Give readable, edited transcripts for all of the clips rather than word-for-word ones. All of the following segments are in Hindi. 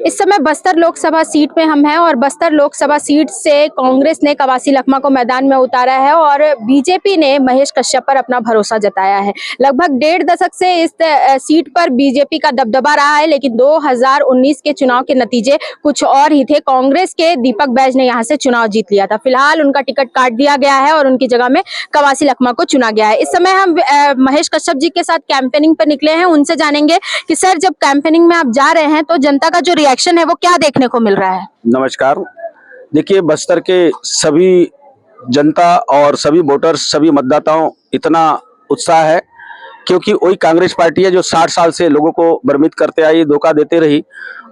इस समय बस्तर लोकसभा सीट में हम हैं और बस्तर लोकसभा सीट से कांग्रेस ने कवासी लखमा को मैदान में उतारा है और बीजेपी ने महेश कश्यप पर अपना भरोसा जताया है। लगभग 1.5 दशक से इस सीट पर बीजेपी का दबदबा रहा है, लेकिन 2019 के चुनाव के नतीजे कुछ और ही थे। कांग्रेस के दीपक बैज ने यहां से चुनाव जीत लिया था। फिलहाल उनका टिकट काट दिया गया है और उनकी जगह में कवासी लखमा को चुना गया है। इस समय हम महेश कश्यप जी के साथ कैंपेनिंग पर निकले हैं। उनसे जानेंगे कि सर, जब कैंपेनिंग में आप जा रहे हैं तो जनता का जो रिएक्शन है वो क्या देखने को मिल रहा है? नमस्कार। देखिए, बस्तर के सभी जनता और सभी वोटर्स, सभी मतदाताओं इतना उत्साह है क्योंकि वही कांग्रेस पार्टी है जो 60 साल से लोगों को भ्रमित करते आई, धोखा देते रही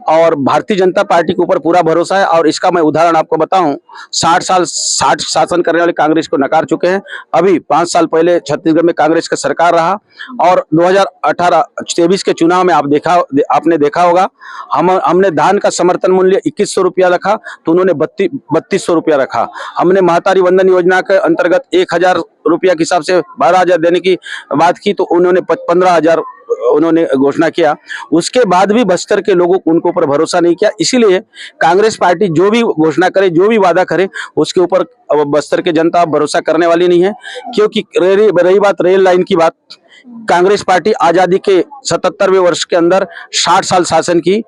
और भारतीय जनता पार्टी के ऊपर पूरा भरोसा है। और इसका मैं उदाहरण आपको बताऊं, 60 शासन करने वाले कांग्रेस को नकार चुके हैं। अभी 5 साल पहले छत्तीसगढ़ में कांग्रेस का सरकार रहा और 2018-23 के चुनाव में आपने देखा होगा, हमने धान का समर्थन मूल्य 2100 रुपया रखा तो उन्होंने 3200 रुपया रखा। हमने महतारी वंदन योजना के अंतर्गत 1000 रुपया के हिसाब से 12,000 देने की बात की तो उन्होंने 15,000 उन्होंने घोषणा किया। उसके बाद भी बस्तर के लोगों को उनके ऊपर भरोसा नहीं किया। इसीलिए कांग्रेस पार्टी जो भी घोषणा करे, जो भी वादा करे, उसके ऊपर बस्तर के जनता भरोसा करने वाली नहीं है। क्योंकि रही बात रेल लाइन की बात, कांग्रेस पार्टी आजादी के 77वें वर्ष के अंदर 60 साल शासन की,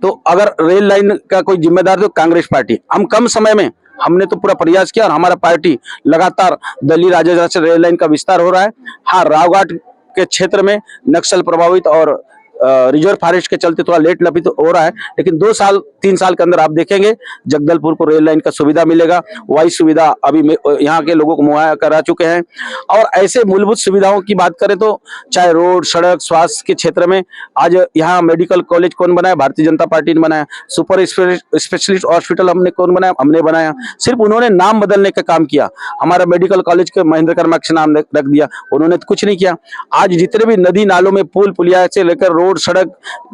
तो अगर रेल लाइन का कोई जिम्मेदार तो कांग्रेस पार्टी। हम कम समय में हमने तो पूरा प्रयास किया और हमारा पार्टी लगातार दिल्ली राजधानी से रेल लाइन का विस्तार हो रहा है। हाँ, रावघाट के क्षेत्र में नक्सल प्रभावित और रिजर्व फॉरेस्ट के चलते थोड़ा लेट लपित हो रहा है, लेकिन 2-3 साल के अंदर आप देखेंगे जगदलपुर को रेल लाइन का सुविधा मिलेगा। वायु सुविधा अभी यहाँ के लोगों को मुहैया करा चुके हैं। और ऐसे मूलभूत सुविधाओं की बात करें तो चाहे रोड, सड़क, स्वास्थ्य के क्षेत्र में आज यहाँ मेडिकल कॉलेज कौन बनाया? भारतीय जनता पार्टी ने बनाया। सुपर स्पेशलिस्ट हॉस्पिटल कौन बनाया? हमने बनाया। सिर्फ उन्होंने नाम बदलने का काम किया। हमारा मेडिकल कॉलेज के महेंद्र कर्मा के नाम रख दिया, उन्होंने तो कुछ नहीं किया। आज जितने भी नदी नालों में पुल पुलिया से लेकर रोड, सड़क,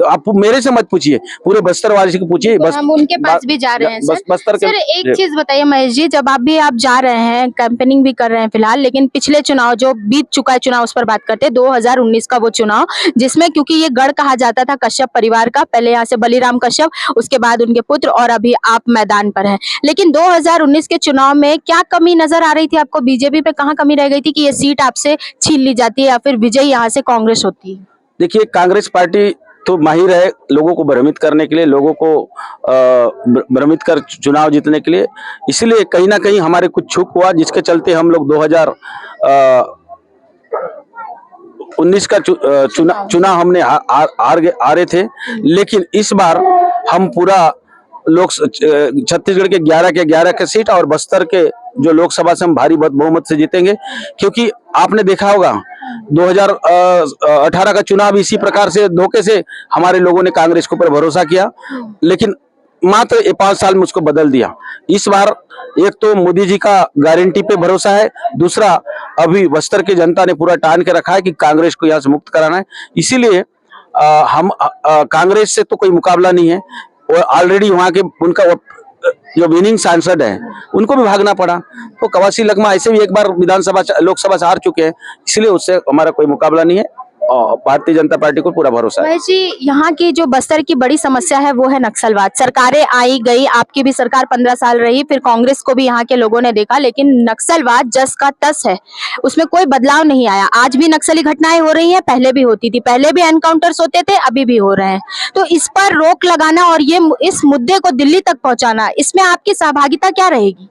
आप मेरे से मत पूछिए, पूरे बस्तर वाले से पूछिए। तो हम उनके पास भी जा रहे हैं। बस्तर सर, एक चीज बताइए महेश जी, जब आप जा रहे हैं, कैंपेनिंग भी कर रहे हैं फिलहाल, लेकिन पिछले चुनाव जो बीत चुका है चुनाव, उस पर बात करते हैं। 2019 का वो चुनाव जिसमें, क्योंकि ये गढ़ कहा जाता था कश्यप परिवार का, पहले यहाँ से बलीराम कश्यप, उसके बाद उनके पुत्र और अभी आप मैदान पर हैं। लेकिन 2019 के चुनाव में क्या कमी नजर आ रही थी आपको? बीजेपी पे कहाँ कमी रह गई थी कि ये सीट आपसे छीन ली जाती है या फिर विजय यहाँ से कांग्रेस होती है? देखिए, कांग्रेस पार्टी तो माहिर है लोगों को भ्रमित करने के लिए, लोगों को भ्रमित कर चुनाव जीतने के लिए। इसलिए कहीं ना कहीं हमारे कुछ चूक हुआ, जिसके चलते हम लोग 2019 का चुनाव हमने हार रहे थे। लेकिन इस बार हम पूरा छत्तीसगढ़ के 11 के सीट और बस्तर के जो लोकसभा से हम भारी बहुमत से जीतेंगे। क्योंकि आपने देखा होगा 2018 का चुनाव इसी प्रकार से धोखे से हमारे लोगों ने कांग्रेस के ऊपर भरोसा किया, लेकिन मात्र 5 साल में उसको बदल दिया। इस बार एक तो मोदी जी का गारंटी पे भरोसा है, दूसरा अभी बस्तर की जनता ने पूरा ठान के रखा है कि कांग्रेस को यहाँ से मुक्त कराना है। इसीलिए हम कांग्रेस से तो कोई मुकाबला नहीं है। और ऑलरेडी वहाँ के उनका जो विनिंग सांसद है उनको भी भागना पड़ा। तो कवासी लखमा ऐसे भी एक बार लोकसभा से हार चुके हैं, इसलिए उससे हमारा कोई मुकाबला नहीं है और भारतीय जनता पार्टी को पूरा भरोसा है। जी, यहाँ की जो बस्तर की बड़ी समस्या है वो है नक्सलवाद। सरकारें आई गई, आपकी भी सरकार 15 साल रही, फिर कांग्रेस को भी यहाँ के लोगों ने देखा, लेकिन नक्सलवाद जस का तस है, उसमें कोई बदलाव नहीं आया। आज भी नक्सली घटनाएं हो रही हैं, पहले भी होती थी, पहले भी एनकाउंटर्स होते थे, अभी भी हो रहे हैं। तो इस पर रोक लगाना और इस मुद्दे को दिल्ली तक पहुंचाना, इसमें आपकी सहभागिता क्या रहेगी?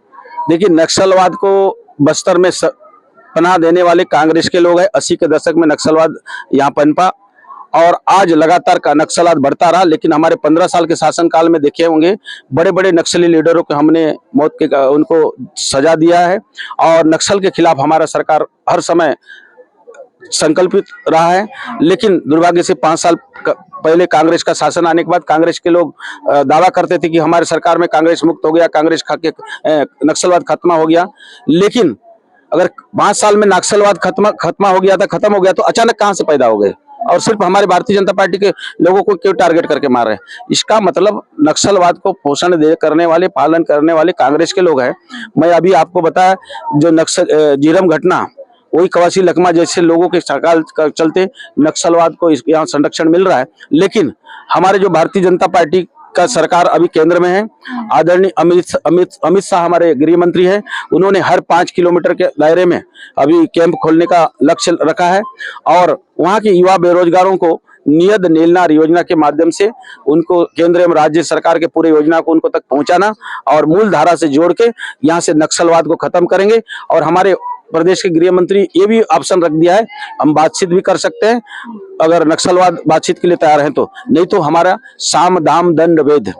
देखिए, नक्सलवाद को बस्तर में पनाह देने वाले कांग्रेस के लोग हैं। 80 के दशक में नक्सलवाद यहाँ पनपा और आज लगातार का नक्सलवाद बढ़ता रहा। लेकिन हमारे 15 साल के शासनकाल में देखे होंगे बड़े बड़े नक्सली लीडरों को हमने उनको सजा दिया है और नक्सल के खिलाफ हमारा सरकार हर समय संकल्पित रहा है। लेकिन दुर्भाग्य से 5 साल पहले कांग्रेस का शासन आने के बाद कांग्रेस के लोग दावा करते थे कि हमारे सरकार में कांग्रेस मुक्त हो गया, कांग्रेस नक्सलवाद खत्म हो गया। लेकिन अगर 5 साल में नक्सलवाद खत्म हो गया तो अचानक कहां से पैदा हो गए और सिर्फ हमारे भारतीय जनता पार्टी के लोगों को क्यों टारगेट करके मार रहे हैं? इसका मतलब नक्सलवाद को पोषण करने वाले, पालन करने वाले कांग्रेस के लोग हैं। मैं अभी आपको बताया जो झीरम घटना वही कवासी लखमा जैसे लोगों के सकाल का चलते नक्सलवाद को यहाँ संरक्षण मिल रहा है। लेकिन हमारे जो भारतीय जनता पार्टी का सरकार अभी केंद्र में है, आदरणीय अमित शाह हमारे गृह मंत्री हैं, उन्होंने हर 5 किलोमीटर के दायरे में अभी कैंप खोलने का लक्ष्य रखा है और वहाँ के युवा बेरोजगारों को नियत नीलनार योजना के माध्यम से उनको केंद्र एवं राज्य सरकार के पूरे योजना को उनको तक पहुंचाना और मूल धारा से जोड़ के यहाँ से नक्सलवाद को खत्म करेंगे। और हमारे प्रदेश के गृह मंत्री ये भी ऑप्शन रख दिया है, हम बातचीत भी कर सकते हैं अगर नक्सलवाद बातचीत के लिए तैयार हैं तो, नहीं तो हमारा साम दाम दंड भेद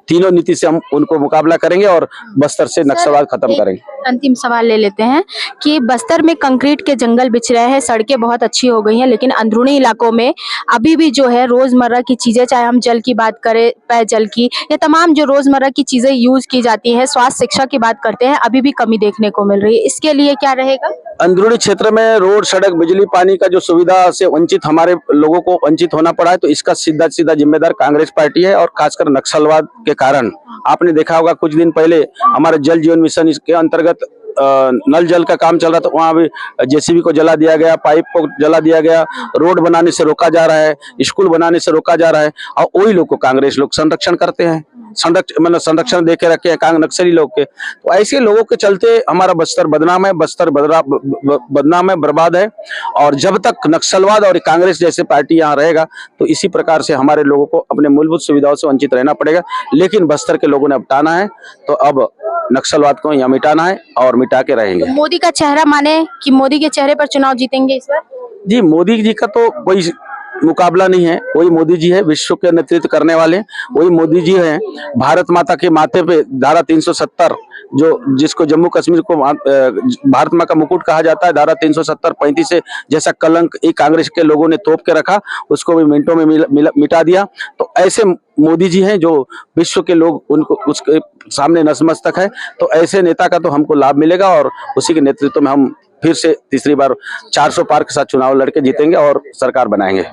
तीनों नीति से हम उनको मुकाबला करेंगे और बस्तर से नक्सलवाद खत्म करेंगे। अंतिम सवाल ले लेते हैं कि बस्तर में कंक्रीट के जंगल बिछ रहे हैं, सड़कें बहुत अच्छी हो गई हैं, लेकिन अंदरूनी इलाकों में अभी भी जो है रोजमर्रा की चीजें, चाहे हम जल की बात करें, पेयजल की, या तमाम जो रोजमर्रा की चीजें यूज की जाती है, स्वास्थ्य शिक्षा की बात करते हैं, अभी भी कमी देखने को मिल रही है। इसके लिए क्या रहेगा? अंदरूनी क्षेत्र में रोड, सड़क, बिजली, पानी का जो सुविधा से वंचित हमारे लोगों को वंचित होना पड़ा है, तो इसका सीधा सीधा जिम्मेदार कांग्रेस पार्टी है। और खासकर नक्सलवाद के कारण आपने देखा होगा कुछ दिन पहले हमारे जल जीवन मिशन इसके अंतर्गत नल जल का काम चल रहा था, वहां भी जेसीबी को जला दिया गया, पाइप को जला दिया गया, रोड बनाने से रोका जा रहा है, स्कूल बनाने से रोका जा रहा है, और वही लोग को कांग्रेस लोग संरक्षण करते हैं, संरक्षण दे के रखे हैं नक्सली लोग के। तो ऐसे लोगों के चलते हमारा बस्तर बदनाम है, बदनाम है, बर्बाद है। और जब तक नक्सलवाद और कांग्रेस जैसे पार्टी यहाँ रहेगा तो इसी प्रकार से हमारे लोगों को अपने मूलभूत सुविधाओं से वंचित रहना पड़ेगा। लेकिन बस्तर के लोगों ने अब टाना है, तो अब नक्सलवाद को यहाँ मिटाना है और मिटा के रहेंगे। तो मोदी का चेहरा माने कि मोदी के चेहरे पर चुनाव जीतेंगे इस बार? जी, मोदी जी का तो कोई मुकाबला नहीं है, वही मोदी जी है, विश्व के नेतृत्व करने वाले वही मोदी जी हैं। भारत माता के माथे पे धारा 370 जो जिसको जम्मू कश्मीर को भारत माँ का मुकुट कहा जाता है, धारा 370-35 से जैसा कलंक एक कांग्रेस के लोगों ने तोप के रखा, उसको भी मिनटों में मिटा दिया। तो ऐसे मोदी जी हैं जो विश्व के लोग उनको उसके सामने नतमस्तक है। तो ऐसे नेता का तो हमको लाभ मिलेगा और उसी के नेतृत्व में हम फिर से तीसरी बार 400 पार के साथ चुनाव लड़के जीतेंगे और सरकार बनाएंगे।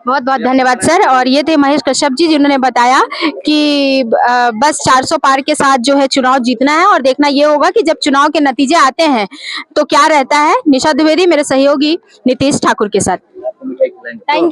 बहुत बहुत धन्यवाद सर। और ये थे महेश कश्यप जी, जिन्होंने बताया कि बस 400 पार के साथ जो है चुनाव जीतना है और देखना ये होगा कि जब चुनाव के नतीजे आते हैं तो क्या रहता है। निशा द्विवेदी मेरे सहयोगी नीतीश ठाकुर के साथ। Thank you.